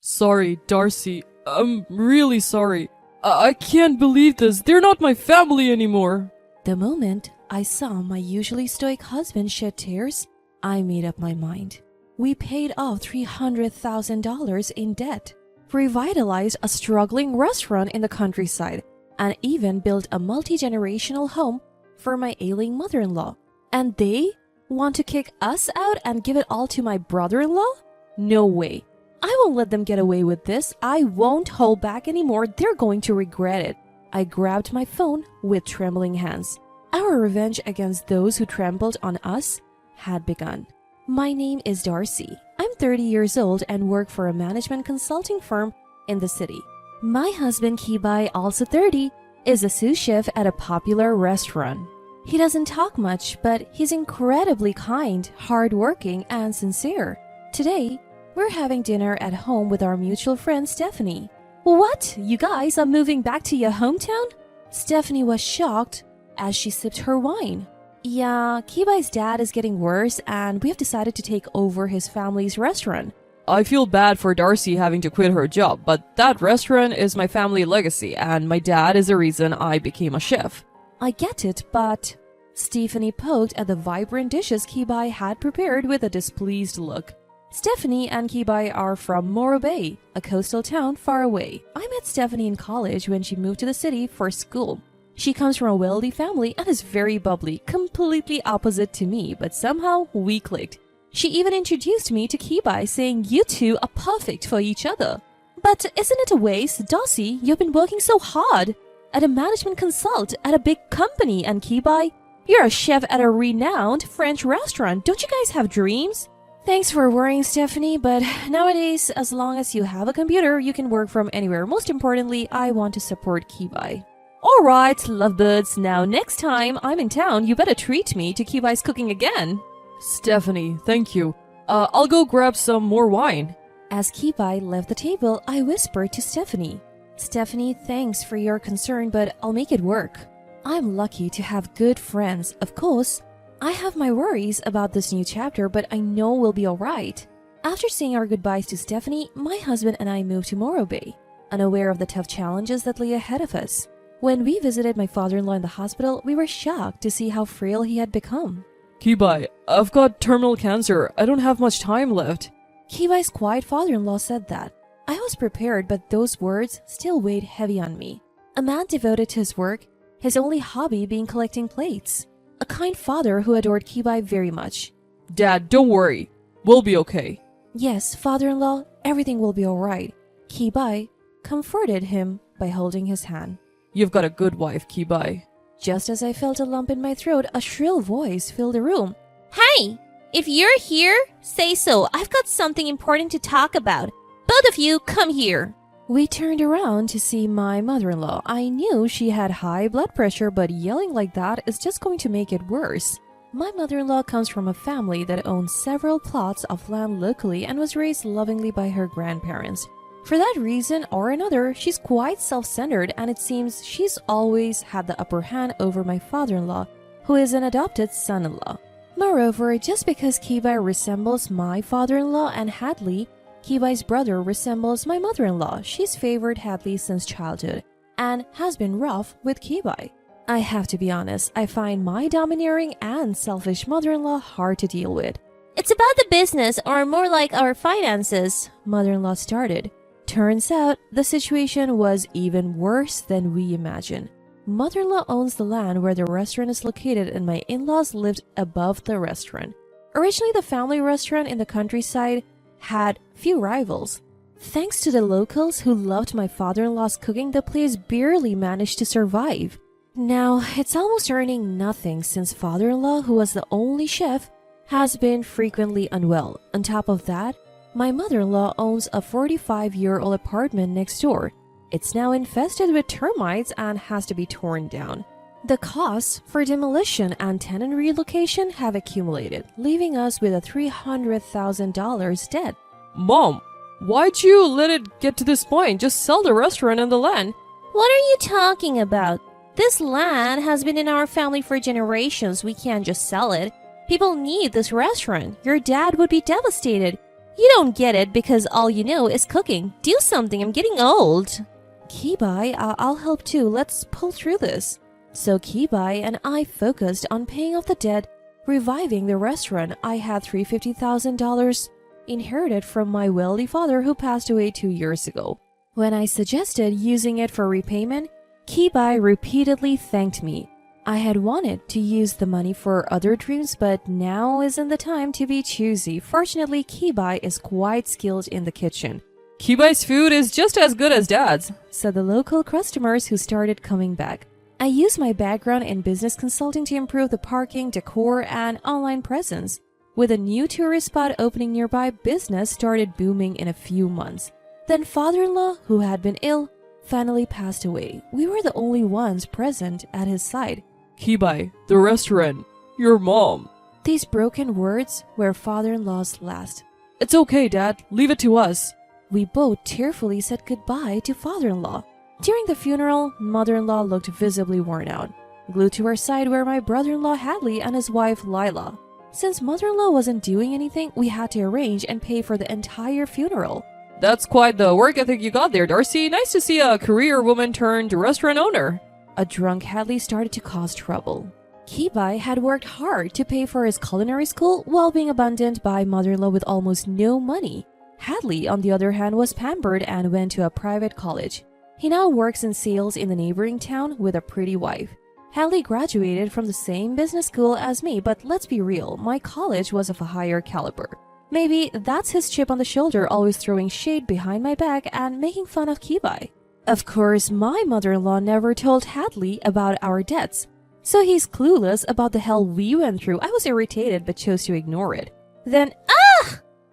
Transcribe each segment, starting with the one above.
Sorry, Darcy. I'm really sorry. I can't believe this. They're not my family anymore. The moment I saw my usually stoic husband shed tears, I made up my mind. We paid off $300,000 in debt, revitalized a struggling restaurant in the countryside, and even built a multi-generational home for my ailing mother-in-law. And they want to kick us out and give it all to my brother-in-law? No way. I won't let them get away with this. I won't hold back anymore. They're going to regret it. I grabbed my phone with trembling hands. Our revenge against those who trampled on us had begun. My name is Darcy. I'm 30 years old and work for a management consulting firm in the city. My husband Kibai, also 30, is a sous chef at a popular restaurant. He doesn't talk much, but he's incredibly kind, hardworking, and sincere. Today, we're having dinner at home with our mutual friend Stephanie. What? You guys are moving back to your hometown? Stephanie was shocked as she sipped her wine. Yeah, Kibai's dad is getting worse and we have decided to take over his family's restaurant. I feel bad for Darcy having to quit her job, but that restaurant is my family legacy and my dad is the reason I became a chef. I get it, but... Stephanie poked at the vibrant dishes Kibai had prepared with a displeased look. Stephanie and Kibai are from Morro Bay, a coastal town far away. I met Stephanie in college when she moved to the city for school. She comes from a wealthy family and is very bubbly, completely opposite to me, but somehow we clicked. She even introduced me to Kibai, saying you two are perfect for each other. But isn't it a waste? Darcy, you've been working so hard at a management consult at a big company, and Kibai, you're a chef at a renowned French restaurant. Don't you guys have dreams? Thanks for worrying, Stephanie, but nowadays, as long as you have a computer, you can work from anywhere. Most importantly, I want to support Kibai. Alright, lovebirds, now next time I'm in town, you better treat me to Kibai's cooking again. Stephanie, thank you. I'll go grab some more wine. As Kibai left the table, I whispered to Stephanie. Stephanie, thanks for your concern, but I'll make it work. I'm lucky to have good friends. Of course, I have my worries about this new chapter, but I know we'll be alright. After saying our goodbyes to Stephanie, my husband and I moved to Morro Bay, unaware of the tough challenges that lay ahead of us. When we visited my father-in-law in the hospital, we were shocked to see how frail he had become. Kibai, I've got terminal cancer. I don't have much time left. Kibai's quiet father-in-law said that. I was prepared, but those words still weighed heavy on me. A man devoted to his work, his only hobby being collecting plates. A kind father who adored Kibai very much. Dad, don't worry. We'll be okay. Yes, father-in-law, everything will be alright. Kibai comforted him by holding his hand. You've got a good wife, Kibai. Just as I felt a lump in my throat, a shrill voice filled the room. Hey, if you're here, say so. I've got something important to talk about. Both of you, come here. We turned around to see my mother-in-law. I knew she had high blood pressure, but yelling like that is just going to make it worse. My mother-in-law comes from a family that owns several plots of land locally and was raised lovingly by her grandparents. For that reason or another, she's quite self-centered, and it seems she's always had the upper hand over my father-in-law, who is an adopted son-in-law. Moreover, just because Kibai resembles my father-in-law and Hadley, Kibai's brother resembles my mother-in-law. She's favored Hadley since childhood and has been rough with Kibai. I have to be honest, I find my domineering and selfish mother-in-law hard to deal with. It's about the business, or more like our finances, mother-in-law started. Turns out, the situation was even worse than we imagined. Mother-in-law owns the land where the restaurant is located, and my in-laws lived above the restaurant. Originally, the family restaurant in the countryside had few rivals. Thanks to the locals who loved my father-in-law's cooking, the place barely managed to survive. Now, it's almost earning nothing since father-in-law, who was the only chef, has been frequently unwell. On top of that, my mother-in-law owns a 45-year-old apartment next door. It's now infested with termites and has to be torn down. The costs for demolition and tenant relocation have accumulated, leaving us with a $300,000 debt. Mom, why'd you let it get to this point? Just sell the restaurant and the land. What are you talking about? This land has been in our family for generations. We can't just sell it. People need this restaurant. Your dad would be devastated. You don't get it because all you know is cooking. Do something, I'm getting old. Kibai, I'll help too. Let's pull through this. So Kibai and I focused on paying off the debt, reviving the restaurant. I had $350,000 inherited from my wealthy father who passed away 2 years ago. When I suggested using it for repayment, Kibai repeatedly thanked me. I had wanted to use the money for other dreams, but now isn't the time to be choosy. Fortunately, Kibai is quite skilled in the kitchen, Kibai's food is just as good as Dad's. said the local customers who started coming back. I used my background in business consulting to improve the parking, decor, and online presence. With a new tourist spot opening nearby, business started booming in a few months. Then father-in-law, who had been ill, finally passed away. We were the only ones present at his side. Kibai, the restaurant, your mom. These broken words were father-in-law's last. It's okay, Dad. Leave it to us. We both tearfully said goodbye to father-in-law. During the funeral, mother-in-law looked visibly worn out. Glued to her side were my brother-in-law Hadley and his wife Lila. Since mother-in-law wasn't doing anything, we had to arrange and pay for the entire funeral. That's quite the work ethic you got there, Darcy. Nice to see a career woman turned restaurant owner. A drunk Hadley started to cause trouble. Kibai had worked hard to pay for his culinary school while being abandoned by mother-in-law with almost no money. Hadley, on the other hand, was pampered and went to a private college. He now works in sales in the neighboring town with a pretty wife. Hadley graduated from the same business school as me, but let's be real, my college was of a higher caliber. Maybe that's his chip on the shoulder, always throwing shade behind my back and making fun of Kibai. Of course, my mother-in-law never told Hadley about our debts, so he's clueless about the hell we went through. I was irritated but chose to ignore it. Then,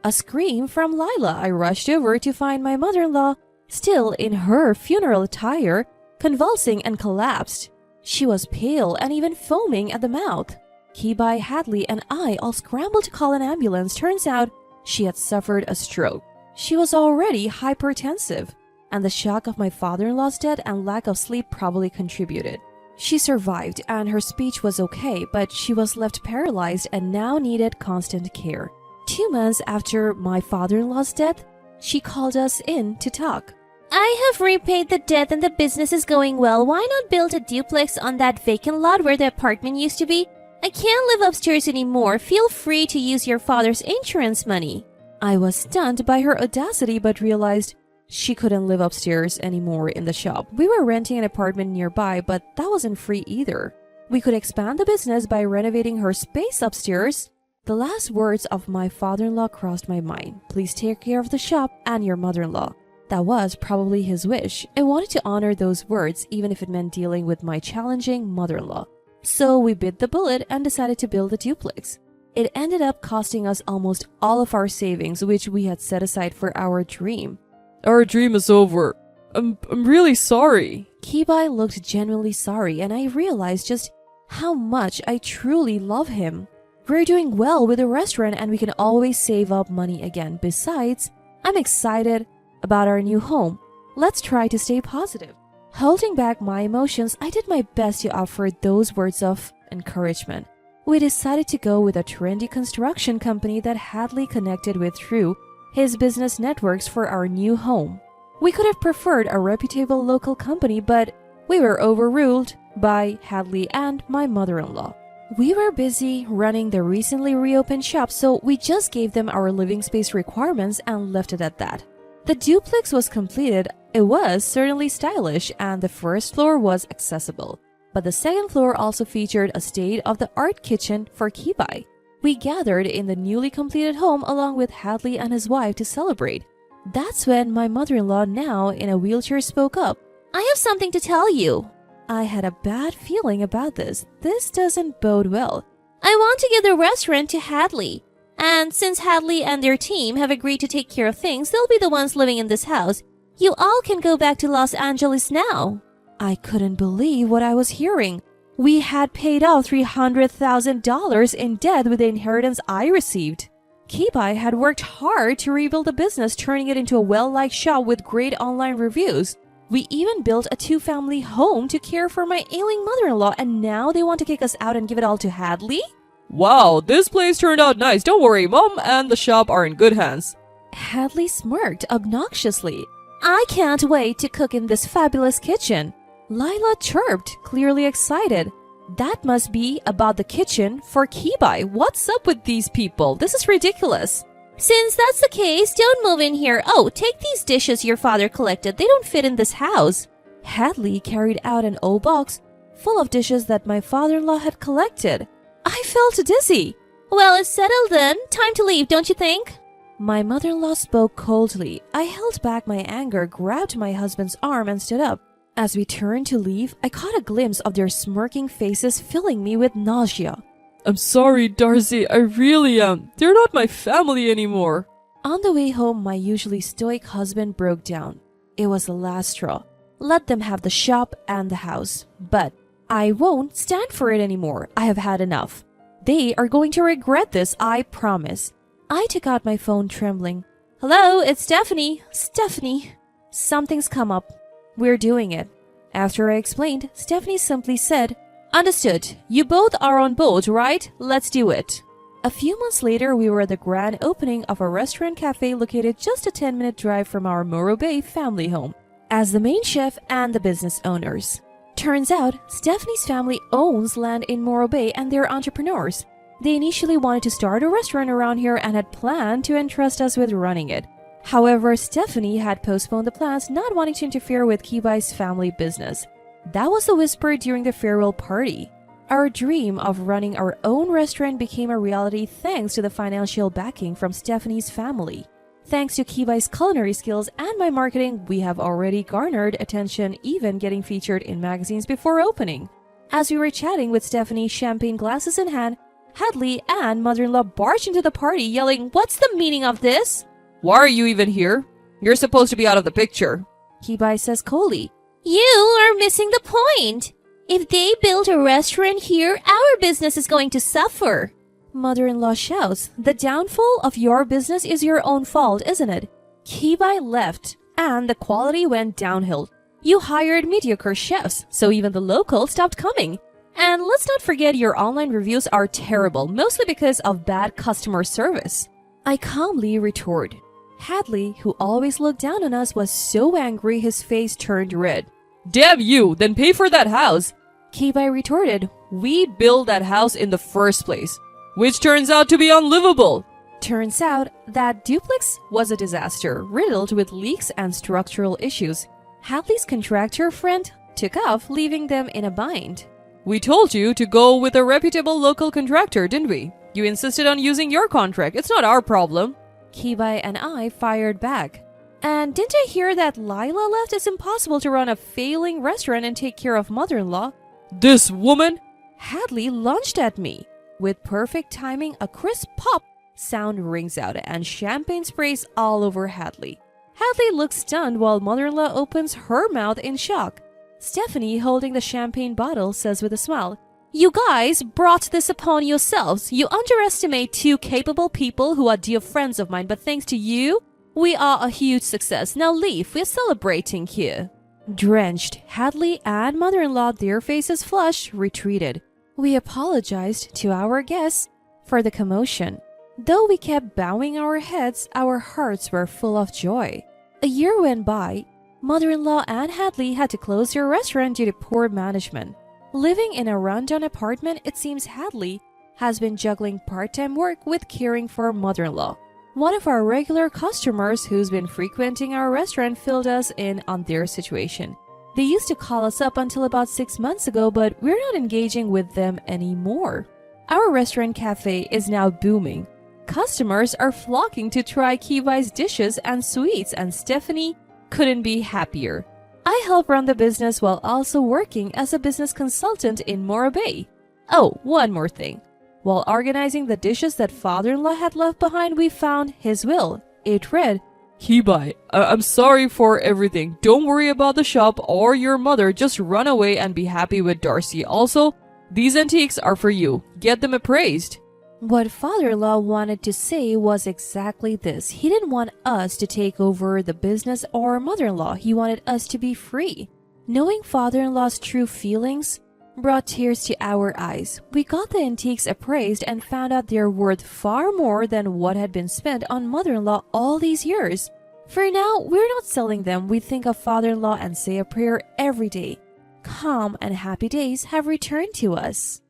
a scream from Lila. I rushed over to find my mother-in-law, still in her funeral attire, convulsing and collapsed. She was pale and even foaming at the mouth. Kibai, Hadley, and I all scrambled to call an ambulance. Turns out she had suffered a stroke. She was already hypertensive, and the shock of my father-in-law's death and lack of sleep probably contributed. She survived and her speech was okay, but she was left paralyzed and now needed constant care. 2 months after my father-in-law's death, she called us in to talk. I have repaid the debt and the business is going well. Why not build a duplex on that vacant lot where the apartment used to be? I can't live upstairs anymore. Feel free to use your father's insurance money. I was stunned by her audacity but realized she couldn't live upstairs anymore in the shop. We were renting an apartment nearby, but that wasn't free either. We could expand the business by renovating her space upstairs. The last words of my father-in-law crossed my mind. Please take care of the shop and your mother-in-law. That was probably his wish. I wanted to honor those words even if it meant dealing with my challenging mother-in-law. So we bit the bullet and decided to build a duplex. It ended up costing us almost all of our savings, which we had set aside for our dream. Our dream is over. I'm really sorry. Kibai looked genuinely sorry, and I realized just how much I truly love him. We're doing well with the restaurant and we can always save up money again. Besides, I'm excited about our new home. Let's try to stay positive. Holding back my emotions, I did my best to offer those words of encouragement. We decided to go with a trendy construction company that Hadley connected with through his business networks for our new home. We could have preferred a reputable local company, but we were overruled by Hadley and my mother-in-law. We were busy running the recently reopened shop, so we just gave them our living space requirements and left it at that. The duplex was completed. It was certainly stylish and the first floor was accessible, but the second floor also featured a state-of-the-art kitchen for Kibai. We gathered in the newly completed home along with Hadley and his wife to celebrate. That's when my mother-in-law, now in a wheelchair, spoke up. I have something to tell you. I had a bad feeling about this. This doesn't bode well. I want to give the restaurant to Hadley. And since Hadley and their team have agreed to take care of things, they'll be the ones living in this house. You all can go back to Los Angeles now. I couldn't believe what I was hearing. We had paid off $300,000 in debt with the inheritance I received. Kibai had worked hard to rebuild the business, turning it into a well-liked shop with great online reviews. We even built a 2-family home to care for my ailing mother-in-law, and now they want to kick us out and give it all to Hadley? Wow, this place turned out nice. Don't worry, Mom and the shop are in good hands. Hadley smirked obnoxiously. I can't wait to cook in this fabulous kitchen. Lila chirped, clearly excited. That must be about the kitchen for Kibai. What's up with these people? This is ridiculous. Since that's the case, don't move in here. Oh, take these dishes your father collected. They don't fit in this house. Hadley carried out an old box full of dishes that my father-in-law had collected. I felt dizzy. Well, it's settled then. Time to leave, don't you think? My mother-in-law spoke coldly. I held back my anger, grabbed my husband's arm, and stood up. As we turned to leave, I caught a glimpse of their smirking faces, filling me with nausea. I'm sorry, Darcy, I really am. They're not my family anymore. On the way home, my usually stoic husband broke down. It was the last straw. Let them have the shop and the house. But I won't stand for it anymore. I have had enough. They are going to regret this, I promise. I took out my phone, trembling. Hello, it's Stephanie. Stephanie. Something's come up. We're doing it. After I explained, Stephanie simply said, Understood. You both are on board, right? Let's do it. A few months later, we were at the grand opening of a restaurant cafe located just a 10-minute drive from our Morro Bay family home, as the main chef and the business owners. Turns out, Stephanie's family owns land in Morro Bay and they're entrepreneurs. They initially wanted to start a restaurant around here and had planned to entrust us with running it. However, Stephanie had postponed the plans, not wanting to interfere with Kibai's family business. That was the whisper during the farewell party. Our dream of running our own restaurant became a reality thanks to the financial backing from Stephanie's family. Thanks to Kibai's culinary skills and my marketing, we have already garnered attention, even getting featured in magazines before opening. As we were chatting with Stephanie, champagne glasses in hand, Hadley and mother-in-law barged into the party yelling, "What's the meaning of this?" Why are you even here? You're supposed to be out of the picture. Kibai says coldly. You are missing the point. If they build a restaurant here, our business is going to suffer. Mother-in-law shouts, "The downfall of your business is your own fault, isn't it?" Kibai left, and the quality went downhill. You hired mediocre chefs, so even the locals stopped coming. And let's not forget your online reviews are terrible, mostly because of bad customer service. I calmly retorted. Hadley, who always looked down on us, was so angry his face turned red. Damn you, then pay for that house. Kibai retorted, We built that house in the first place, which turns out to be unlivable. Turns out that duplex was a disaster, riddled with leaks and structural issues. Hadley's contractor friend took off, leaving them in a bind. We told you to go with a reputable local contractor, didn't we? You insisted on using your contract. It's not our problem. Kibai and I fired back. And didn't I hear that Lila left? It's impossible to run a failing restaurant and take care of mother-in-law. This woman? Hadley lunged at me. With perfect timing, a crisp pop sound rings out and champagne sprays all over Hadley. Hadley looks stunned while mother-in-law opens her mouth in shock. Stephanie, holding the champagne bottle, says with a smile, "You guys brought this upon yourselves. You underestimate two capable people who are dear friends of mine, but thanks to you, we are a huge success. Now leave, we're celebrating here." Drenched, Hadley and mother-in-law, their faces flushed, retreated. We apologized to our guests for the commotion. Though we kept bowing our heads, our hearts were full of joy. A year went by. Mother-in-law and Hadley had to close their restaurant due to poor management. Living in a rundown apartment, it seems Hadley has been juggling part-time work with caring for mother-in-law. One of our regular customers who's been frequenting our restaurant filled us in on their situation. They used to call us up until about 6 months ago, but we're not engaging with them anymore. Our restaurant cafe is now booming. Customers are flocking to try Kibai's dishes and sweets, and Stephanie couldn't be happier. I help run the business while also working as a business consultant in Morro Bay. Oh, one more thing. While organizing the dishes that father-in-law had left behind, we found his will. It read, Kibai, I'm sorry for everything. Don't worry about the shop or your mother. Just run away and be happy with Darcy. Also, these antiques are for you. Get them appraised. What father-in-law wanted to say was exactly this. He didn't want us to take over the business or mother-in-law. He wanted us to be free. Knowing father-in-law's true feelings, brought tears to our eyes. We got the antiques appraised and found out they're worth far more than what had been spent on mother-in-law all these years. For now, we're not selling them. We think of father-in-law and say a prayer every day. Calm and happy days have returned to us.